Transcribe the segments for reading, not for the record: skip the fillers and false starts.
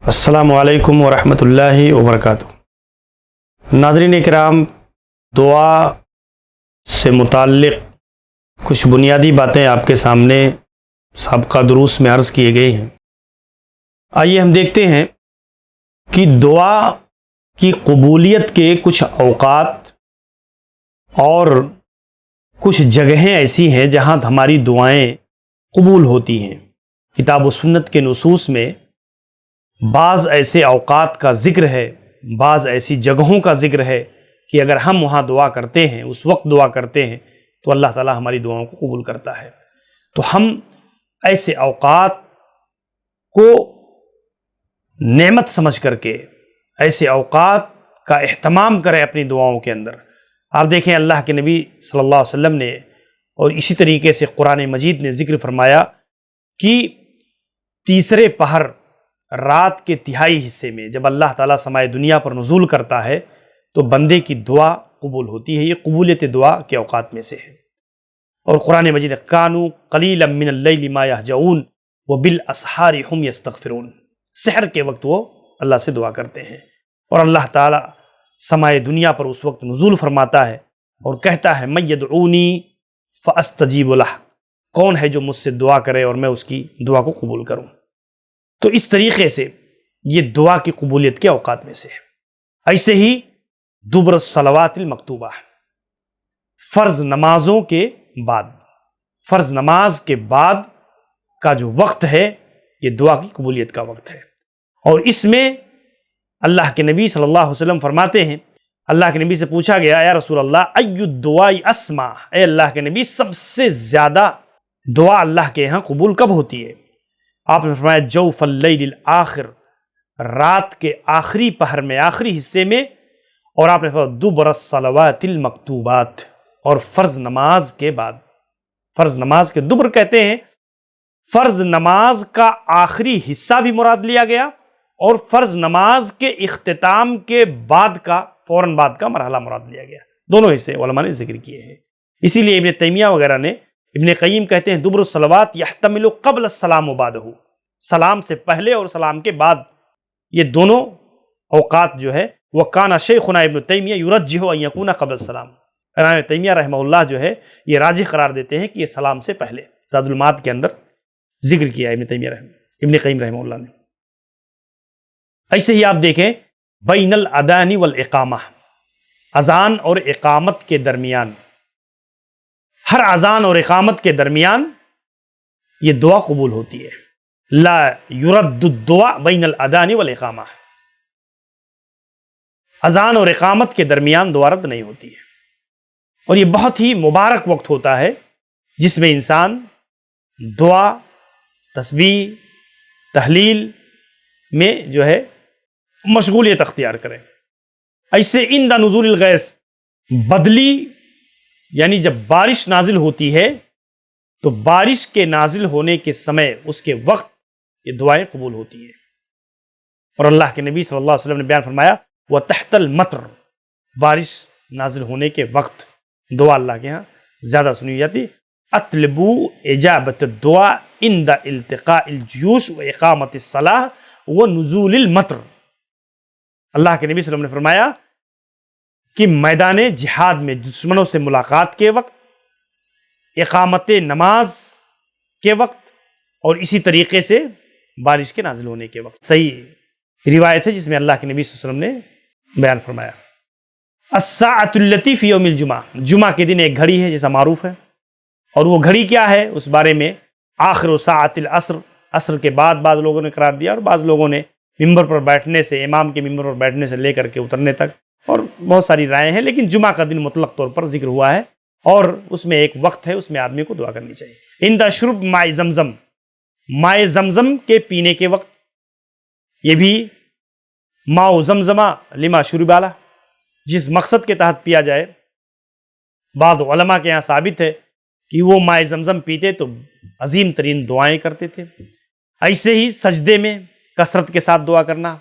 السلام علیکم ورحمۃ اللہ وبرکاتہ۔ ناظرین اکرام، دعا سے متعلق کچھ بنیادی باتیں آپ کے سامنے سابقہ دروس میں عرض کیے گئے ہیں۔ آئیے ہم دیکھتے ہیں کہ دعا کی قبولیت کے کچھ اوقات اور کچھ جگہیں ایسی ہیں جہاں ہماری دعائیں قبول ہوتی ہیں۔ کتاب و سنت کے نصوص میں بعض ایسے اوقات کا ذکر ہے، بعض ایسی جگہوں کا ذکر ہے کہ اگر ہم وہاں دعا کرتے ہیں، اس وقت دعا کرتے ہیں تو اللہ تعالی ہماری دعاؤں کو قبول کرتا ہے۔ تو ہم ایسے اوقات کو نعمت سمجھ کر کے ایسے اوقات کا اہتمام کریں اپنی دعاؤں کے اندر۔ آپ دیکھیں اللہ کے نبی صلی اللہ علیہ وسلم نے اور اسی طریقے سے قرآن مجید نے ذکر فرمایا کہ تیسرے پہر رات کے تہائی حصے میں جب اللہ تعالیٰ سمائے دنیا پر نزول کرتا ہے تو بندے کی دعا قبول ہوتی ہے۔ یہ قبولیت دعا کے اوقات میں سے ہے۔ اور قرآن مجید کانوا قلیلا من اللیل ما یہجعون وبالاسحار هم یستغفرون، سحر کے وقت وہ اللہ سے دعا کرتے ہیں، اور اللہ تعالیٰ سمائے دنیا پر اس وقت نزول فرماتا ہے اور کہتا ہے من یدعونی فاستجیب لہ، کون ہے جو مجھ سے دعا کرے اور میں اس کی دعا کو قبول کروں۔ تو اس طریقے سے یہ دعا کی قبولیت کے اوقات میں سے ہے۔ ایسے ہی دبر الصلوات المکتوبہ، فرض نمازوں کے بعد، فرض نماز کے بعد کا جو وقت ہے یہ دعا کی قبولیت کا وقت ہے۔ اور اس میں اللہ کے نبی صلی اللہ علیہ وسلم فرماتے ہیں، اللہ کے نبی سے پوچھا گیا یا رسول اللہ ای الدعاء اسمع، اے اللہ کے نبی سب سے زیادہ دعا اللہ کے ہاں قبول کب ہوتی ہے؟ آپ نے فرمایا جوف اللیل الآخر، رات کے آخری پہر میں، آخری حصے میں، اور آپ نے فرمایا دبر الصلوات المکتوبات، اور فرض نماز کے بعد۔ فرض نماز کے دبر کہتے ہیں فرض نماز کا آخری حصہ بھی مراد لیا گیا، اور فرض نماز کے اختتام کے بعد کا فوراً بعد کا مرحلہ مراد لیا گیا۔ دونوں حصے علماء نے ذکر کیے ہیں۔ اسی لیے ابن تیمیہ وغیرہ نے، ابن قیم کہتے ہیں دبر الصلوات یحتمل قبل السلام و بعدہ، سلام سے پہلے اور سلام کے بعد، یہ دونوں اوقات جو ہے وہ کانا شیخنا ابن تیمیہ یرجح ان یکون قبل السلام، امام تیمیہ رحمہ اللہ جو ہے یہ راجح قرار دیتے ہیں کہ یہ سلام سے پہلے، زاد المعاد کے اندر ذکر کیا ابن قیم رحمہ اللہ نے۔ ایسے ہی آپ دیکھیں بین الاذان والاقامہ، اذان اور اقامت کے درمیان، ہر اذان اور اقامت کے درمیان یہ دعا قبول ہوتی ہے۔ لا یرد الدعاء بین الاذان والاقامہ، اذان اور اقامت کے درمیان دعا رد نہیں ہوتی ہے۔ اور یہ بہت ہی مبارک وقت ہوتا ہے جس میں انسان دعا، تسبیح، تحلیل میں جو ہے مشغولیت اختیار کرے۔ ایسے عند نزول الغیث، بدلی یعنی جب بارش نازل ہوتی ہے تو بارش کے نازل ہونے کے سمے، اس کے وقت یہ دعائیں قبول ہوتی ہیں۔ اور اللہ کے نبی صلی اللہ علیہ وسلم نے بیان فرمایا وَتَحْتَ الْمَطْرِ، بارش نازل ہونے کے وقت دعا اللہ کے ہاں زیادہ سنی جاتی۔ اطلبوا اجابت الدعاء عند التقاء الجیوش واقامت الصلاۃ ونزول المطر، اللہ کے نبی صلی اللہ علیہ وسلم نے فرمایا کہ میدان جہاد میں دشمنوں سے ملاقات کے وقت، اقامت نماز کے وقت، اور اسی طریقے سے بارش کے نازل ہونے کے وقت۔ صحیح روایت ہے جس میں اللہ کے نبی صلی اللہ علیہ وسلم نے بیان فرمایا الساعۃ التی فی یوم الجمعہ، جمعہ کے دن ایک گھڑی ہے جیسا معروف ہے، اور وہ گھڑی کیا ہے اس بارے میں آخر ساعۃ العصر، عصر کے بعد بعض لوگوں نے قرار دیا، اور بعض لوگوں نے ممبر پر بیٹھنے سے، امام کے ممبر پر بیٹھنے سے لے کر کے اترنے تک، اور بہت ساری رائے ہیں، لیکن جمعہ کا دن مطلق طور پر ذکر ہوا ہے، اور اس میں ایک وقت ہے، اس میں آدمی کو دعا کرنی چاہیے۔ عند شرب ماء زمزم، مائے زمزم کے پینے کے وقت، یہ بھی ماء زمزمہ لما شرب لہ، جس مقصد کے تحت پیا جائے۔ بعض علماء کے یہاں ثابت ہے کہ وہ مائے زمزم پیتے تو عظیم ترین دعائیں کرتے تھے۔ ایسے ہی سجدے میں کثرت کے ساتھ دعا کرنا،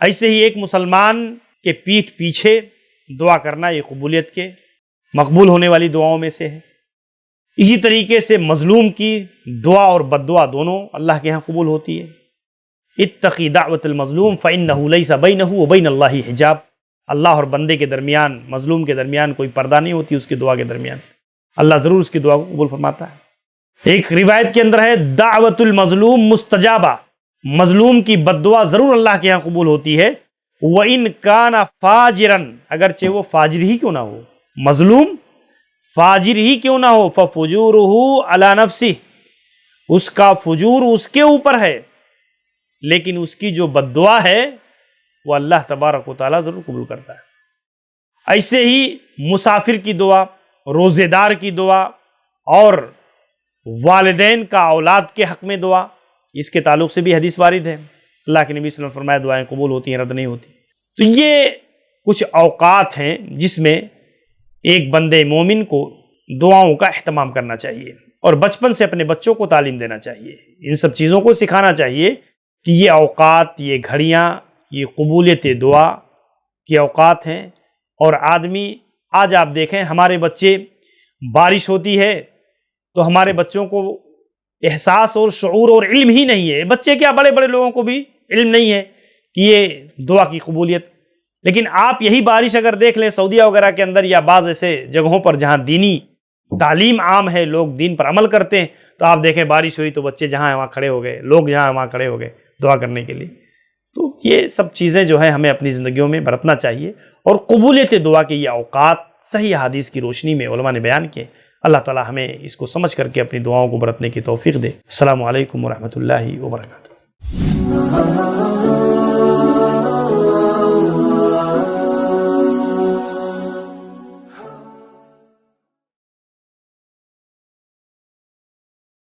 ایسے ہی ایک مسلمان کے پیٹھ پیچھے دعا کرنا، یہ قبولیت کے مقبول ہونے والی دعاؤں میں سے ہے۔ اسی طریقے سے مظلوم کی دعا اور بد دعا دونوں اللہ کے ہاں قبول ہوتی ہے۔ اتقی دعوت المظلوم فإنہ لیس بینہ وبین اللہ حجاب، اللہ اور بندے کے درمیان، مظلوم کے درمیان کوئی پردہ نہیں ہوتی، اس کی دعا کے درمیان اللہ ضرور اس کی دعا کو قبول فرماتا ہے۔ ایک روایت کے اندر ہے دعوت المظلوم مستجابہ، مظلوم کی بد دعا ضرور اللہ کے ہاں قبول ہوتی ہے، وَإِن كَانَ فَاجِرًا، اگرچہ وہ فاجر ہی کیوں نہ ہو، مظلوم فاجر ہی کیوں نہ ہو، فَفُجُورُهُ عَلَى نَفْسِهِ، اس کا فجور اس کے اوپر ہے، لیکن اس کی جو بد دعا ہے وہ اللہ تبارک و تعالیٰ ضرور قبول کرتا ہے۔ ایسے ہی مسافر کی دعا، روزے دار کی دعا، اور والدین کا اولاد کے حق میں دعا، اس کے تعلق سے بھی حدیث وارد ہے، اللہ کے نبی صلی اللہ علیہ وسلم فرمایا دعائیں قبول ہوتی ہیں، رد نہیں ہوتی۔ تو یہ کچھ اوقات ہیں جس میں ایک بندے مومن کو دعاؤں کا اہتمام کرنا چاہیے، اور بچپن سے اپنے بچوں کو تعلیم دینا چاہیے، ان سب چیزوں کو سکھانا چاہیے کہ یہ اوقات، یہ گھڑیاں، یہ قبولیت دعا کے اوقات ہیں۔ اور آدمی، آج آپ دیکھیں ہمارے بچے، بارش ہوتی ہے تو ہمارے بچوں کو احساس اور شعور اور علم ہی نہیں ہے، بچے کیا بڑے بڑے لوگوں کو بھی علم نہیں ہے کہ یہ دعا کی قبولیت۔ لیکن آپ یہی بارش اگر دیکھ لیں سعودیہ وغیرہ کے اندر یا بعض ایسے جگہوں پر جہاں دینی تعلیم عام ہے، لوگ دین پر عمل کرتے ہیں، تو آپ دیکھیں بارش ہوئی تو بچے جہاں ہیں وہاں کھڑے ہو گئے، لوگ جہاں ہیں وہاں کھڑے ہو گئے دعا کرنے کے لیے۔ تو یہ سب چیزیں جو ہے ہمیں اپنی زندگیوں میں برتنا چاہیے، اور قبولیت دعا کے یہ اوقات صحیح حدیث کی روشنی میں علماء نے بیان کیے۔ اللہ تعالی ہمیں اس کو سمجھ کر کے اپنی دعاؤں کو برتنے کی توفیق دے۔ السلام علیکم ورحمۃ اللہ وبرکاتہ۔